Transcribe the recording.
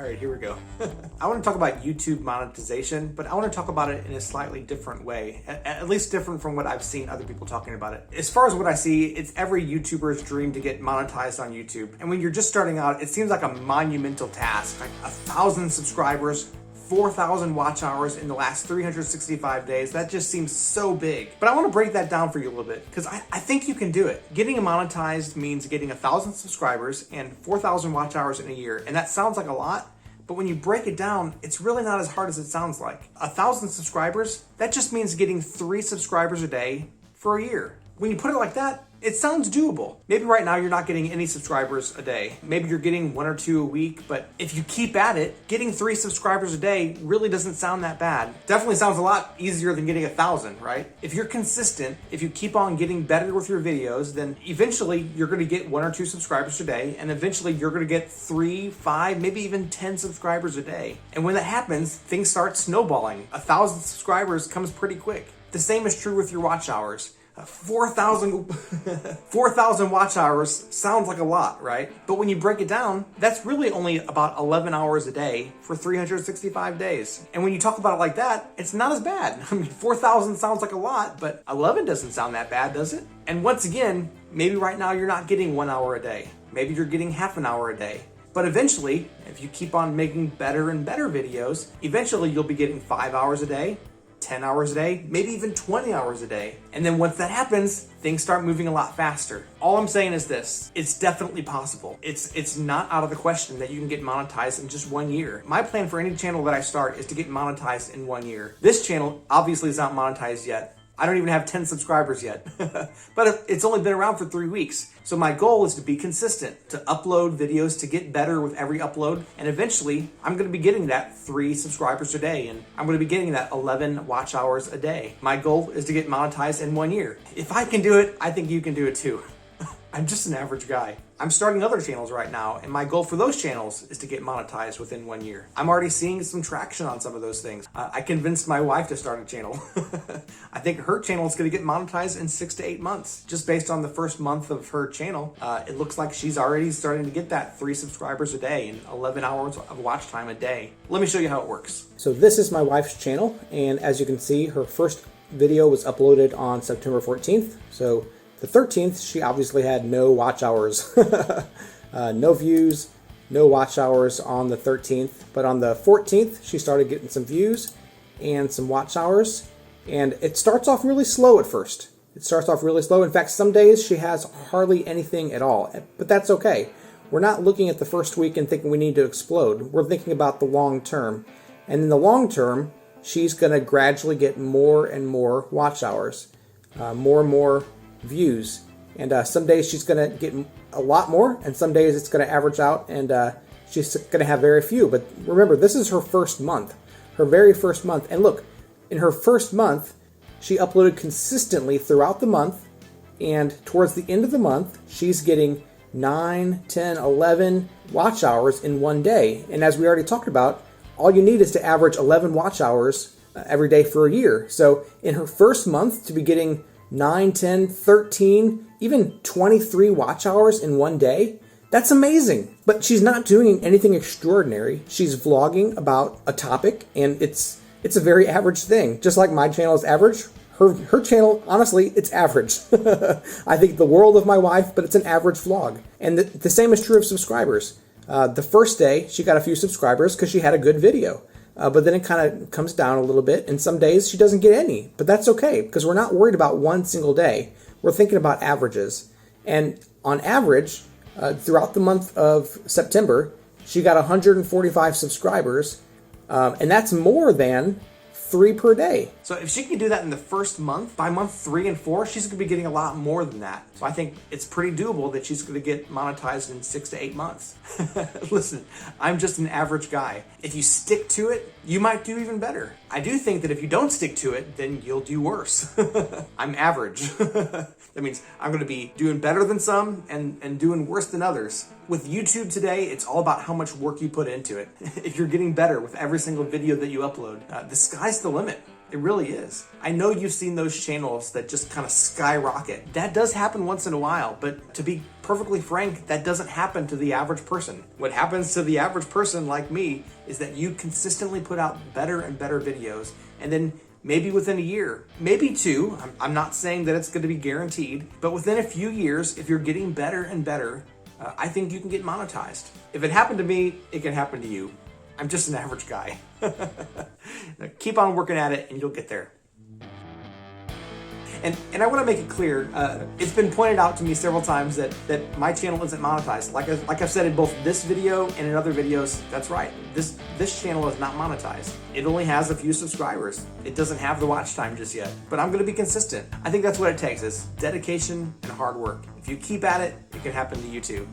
All right, here we go. I want to talk about YouTube monetization, but I want to talk about it in a slightly different way, at least different from what I've seen other people talking about it. As far as what I see, it's every YouTuber's dream to get monetized on YouTube. And when you're just starting out, it seems like a monumental task, like 1,000 subscribers, 4,000 watch hours in the last 365 days. That just seems so big. But I want to break that down for you a little bit because I think you can do it. Getting monetized means getting 1,000 subscribers and 4,000 watch hours in a year. And that sounds like a lot, but when you break it down, it's really not as hard as it sounds like. 1,000 subscribers, that just means getting 3 subscribers a day for a year. When you put it like that, it sounds doable. Maybe right now you're not getting any subscribers a day. Maybe you're getting 1 or 2 a week, but if you keep at it, getting 3 subscribers a day really doesn't sound that bad. Definitely sounds a lot easier than getting 1,000, right? If you're consistent, if you keep on getting better with your videos, then eventually you're gonna get 1 or 2 subscribers a day, and eventually you're gonna get 3, 5, maybe even 10 subscribers a day. And when that happens, things start snowballing. 1,000 subscribers comes pretty quick. The same is true with your watch hours. 4,000 watch hours sounds like a lot, right? But when you break it down, that's really only about 11 hours a day for 365 days. And when you talk about it like that, it's not as bad. I mean, 4,000 sounds like a lot, but 11 doesn't sound that bad, does it? And once again, maybe right now you're not getting 1 hour a day. Maybe you're getting half an hour a day. But eventually, if you keep on making better and better videos, eventually you'll be getting 5 hours a day, 10 hours a day, maybe even 20 hours a day. And then once that happens, things start moving a lot faster. All I'm saying is this, it's definitely possible. It's not out of the question that you can get monetized in just 1 year. My plan for any channel that I start is to get monetized in 1 year. This channel obviously is not monetized yet. I don't even have 10 subscribers yet, but it's only been around for 3 weeks. So my goal is to be consistent, to upload videos, to get better with every upload. And eventually I'm gonna be getting that 3 subscribers a day, and I'm gonna be getting that 11 watch hours a day. My goal is to get monetized in 1 year. If I can do it, I think you can do it too. I'm just an average guy. I'm starting other channels right now, and my goal for those channels is to get monetized within 1 year. I'm already seeing some traction on some of those things. I convinced my wife to start a channel. I think her channel is gonna get monetized in 6 to 8 months. Just based on the first month of her channel, it looks like she's already starting to get that 3 subscribers a day and 11 hours of watch time a day. Let me show you how it works. So this is my wife's channel, and as you can see, her first video was uploaded on September 14th. So the 13th, she obviously had no watch hours, no views, no watch hours on the 13th. But on the 14th, she started getting some views and some watch hours. And it starts off really slow at first. It starts off really slow. In fact, some days she has hardly anything at all, but that's okay. We're not looking at the first week and thinking we need to explode. We're thinking about the long term. And in the long term, she's gonna gradually get more and more watch hours, more and more views, and some days she's gonna get a lot more, and some days it's gonna average out, and she's gonna have very few. But remember, this is her first month, her very first month. And look, in her first month, she uploaded consistently throughout the month, and towards the end of the month, she's getting 9, 10, 11 watch hours in 1 day. And as we already talked about, all you need is to average 11 watch hours every day for a year. So in her first month, to be getting 9, 10, 13, even 23 watch hours in 1 day, that's amazing. But she's not doing anything extraordinary. She's vlogging about a topic, and it's a very average thing. Just like my channel is average, her channel, honestly, it's average. I think the world of my wife, but it's an average vlog. And the same is true of subscribers. The first day, she got a few subscribers because she had a good video. But then it kind of comes down a little bit, and some days she doesn't get any. But that's okay, because we're not worried about one single day. We're thinking about averages. And on average, throughout the month of September, she got 145 subscribers, and that's more than 3 per day. So if she can do that in the first month, by month 3 and 4, she's gonna be getting a lot more than that. So I think it's pretty doable that she's gonna get monetized in 6 to 8 months. Listen, I'm just an average guy. If you stick to it, you might do even better. I do think that if you don't stick to it, then you'll do worse. I'm average. That means I'm gonna be doing better than some and doing worse than others. With YouTube today, it's all about how much work you put into it. If you're getting better with every single video that you upload, the sky's the limit. It really is. I know you've seen those channels that just kind of skyrocket. That does happen once in a while, but to be perfectly frank, that doesn't happen to the average person. What happens to the average person like me is that you consistently put out better and better videos, and then maybe within a year, maybe two, I'm not saying that it's going to be guaranteed, but within a few years, if you're getting better and better, I think you can get monetized. If it happened to me, it can happen to you. I'm just an average guy. Keep on working at it and you'll get there. And I want to make it clear, it's been pointed out to me several times that my channel isn't monetized. Like I've said in both this video and in other videos, that's right. This channel is not monetized. It only has a few subscribers. It doesn't have the watch time just yet. But I'm going to be consistent. I think that's what it takes, is dedication and hard work. If you keep at it, it can happen to you too.